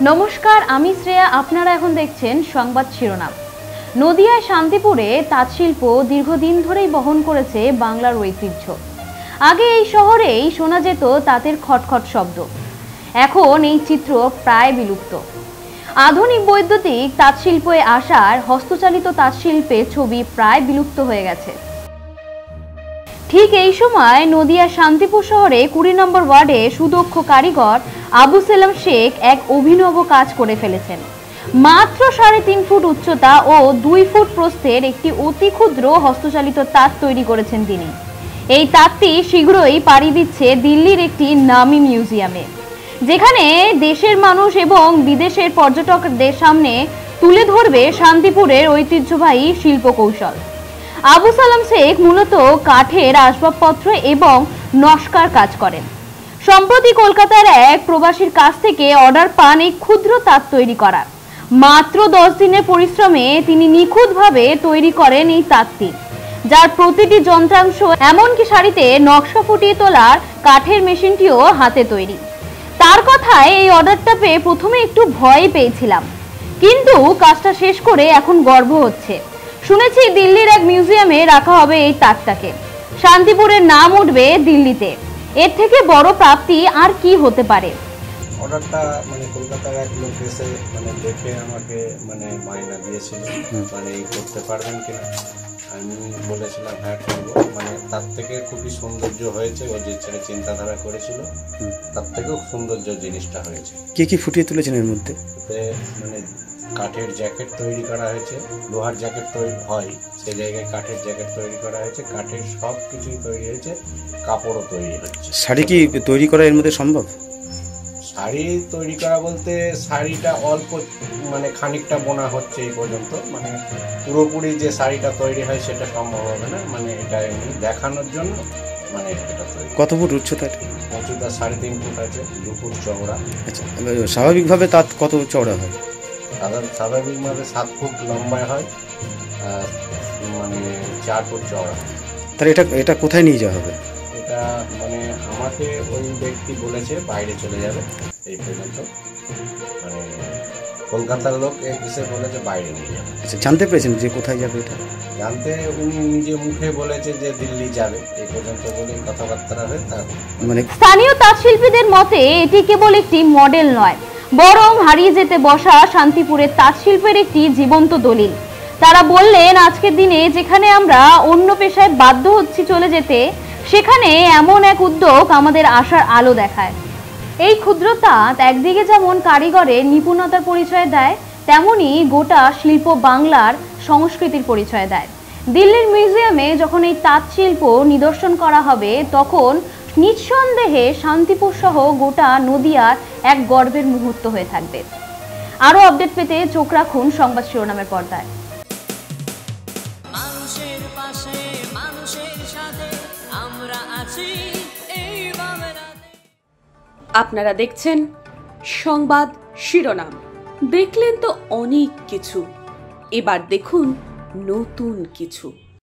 নমস্কার, আমি শ্রেয়া। আপনারা এখন দেখছেন সংবাদ শিরোনাম। নদিয়ায় শান্তিপুরে তাঁতশিল্প দীর্ঘদিন ধরেই বহন করেছে বাংলার ঐতিহ্য। আগে এই শহরেই শোনা যেত তাঁতের খটখট শব্দ, এখন এই চিত্র প্রায় বিলুপ্ত। আধুনিক বৈদ্যুতিক তাঁতশিল্পে আসার হস্তচালিত তাঁতশিল্পের ছবি প্রায় বিলুপ্ত হয়ে গেছে। ঠিক এই সময় নদিয়া শান্তিপুর শহরে 20 নম্বর ওয়ার্ডে সুদক্ষ কারিগর আবু সেলাম শেখ এক অভিনব কাজ করে ফেলেছেন। মাত্র 3.5 ফুট উচ্চতা ও 2 ফুট প্রস্থের একটি অতি ক্ষুদ্র হস্তচালিত তাঁত তৈরি করেছেন তিনি। এই তাঁতটি শীঘ্রই পাড়ি দিচ্ছে দিল্লির একটি নামী মিউজিয়ামে, যেখানে দেশের মানুষ এবং বিদেশের পর্যটকদের সামনে তুলে ধরবে শান্তিপুরের ঐতিহ্যবাহী শিল্পকৌশল। আবু সালাম শেখ মূলত কাঠের আসবাবপত্র এবং নকশার কাজ করেন। সম্প্রতি কলকাতার এক প্রবাসীর কাছ থেকে অর্ডার পান এই ক্ষুদ্র তাঁত তৈরি করা। মাত্র 10 দিনের পরিশ্রমে তিনি নিখুঁতভাবে তৈরি করেন এই তাঁতটি, যার প্রতিটি যন্ত্রাংশ, এমনকি শাড়িতে নকশা ফুটিয়ে তোলার কাঠের মেশিনটিও হাতে তৈরি। তার কথায় এই অর্ডারটা পেয়ে প্রথমে একটু ভয় পেয়েছিলাম, কিন্তু কাজটা শেষ করে এখন গর্ব হচ্ছে। শুনেছি দিল্লির এক মিউজিয়ামে রাখা হবে এই তাঁতটাকে, শান্তিপুরের নাম উঠবে দিল্লিতে। এর থেকে বড় প্রাপ্তি আর কি হতে পারে? অর্ডারটা কলকাতার এক লোক এসে দেখে আমাকে মাইনা দিয়েছিল, এই করতে পারবেন কিনা। আমি বলেছিলাম হ্যাঁ করবো। তার থেকে খুবই সৌন্দর্য হয়েছে, ও যে ছেলে চিন্তাধারা করেছিল তার থেকেও সৌন্দর্য জিনিসটা হয়েছে। কি কি ফুটিয়ে তুলেছেন এর মধ্যে? কাঠের জ্যাকেট তৈরি করা হয়েছে, লোহার জ্যাকেট তৈরি হয় সে জায়গায় কাঠের জ্যাকেট তৈরি করা হয়েছে, কাঠের সব কিছুই তৈরি হয়েছে, কাপড়ও তৈরি হচ্ছে। শাড়ি কি তৈরি করা এর মধ্যে সম্ভব? শাড়ি তৈরি করা বলতে শাড়িটা অল্প খানিকটা বোনা হচ্ছে এই পর্যন্ত, পুরোপুরি যে শাড়িটা তৈরি হয় সেটা সম্ভব হবে না। এটা এমনি দেখানোর জন্য এটা তৈরি। কত ফুট উচ্চতা? উচ্চতা 3.5 ফুট আছে, 2 ফুট চওড়া। আচ্ছা, স্বাভাবিকভাবে তাঁত কত চওড়া হয়? স্বাভাবিকভাবে 7 ফুট লম্বায় হয়, 4 ফুট চওড়া। তাহলে এটা কোথায় নিয়ে যাওয়া হবে? এটা আমাকে ওই ব্যক্তি বলেছে বাইরে চলে যাবে। এই পর্যন্ত কলকাতার লোক এসে বলেছে বাইরে নিয়ে যাবে। আচ্ছা, জানতে পেরেছেন যে কোথায় যাবে? এটা জানতে উনি নিজে মুখে বলেছে যে দিল্লি যাবে। এই পর্যন্ত বলে কথাবার্তা হয়। তার স্থানীয় তাঁতশিল্পীদের মতে এটি কেবল একটি মডেল নয়, বরং হারিয়ে যেতে বসা শান্তিপুরের তাঁতশিল্পের একটি জীবন্ত দলিল। তারা বললেন, আজকের দিনে যেখানে আমরা অন্য পেশায় বাধ্য হচ্ছি চলে যেতে, সেখানে এমন এক উদ্যোগ আমাদের আশার আলো দেখায়। এই ক্ষুদ্র তাঁত একদিকে যেমন কারিগরের নিপুণতার পরিচয় দেয়, তেমনি গোটা শিল্প বাংলার সংস্কৃতির পরিচয় দেয়। দিল্লির মিউজিয়ামে যখন এই তাঁত শিল্প নিদর্শন করা হবে, তখন নিঃসন্দেহে শান্তিপুর সহ গোটা নদিয়ার এক গর্বের মুহূর্ত হয়ে থাকবে। আরো আপডেট পেতে চোখ রাখুন সংবাদ শিরোনামের পর্দায়। মানুষের পাশে, মানুষের সাথে আমরা আছি এই বাংলাতে। আপনারা দেখছেন সংবাদ শিরোনাম। দেখলেন তো অনেক কিছু, এবার দেখুন নতুন কিছু।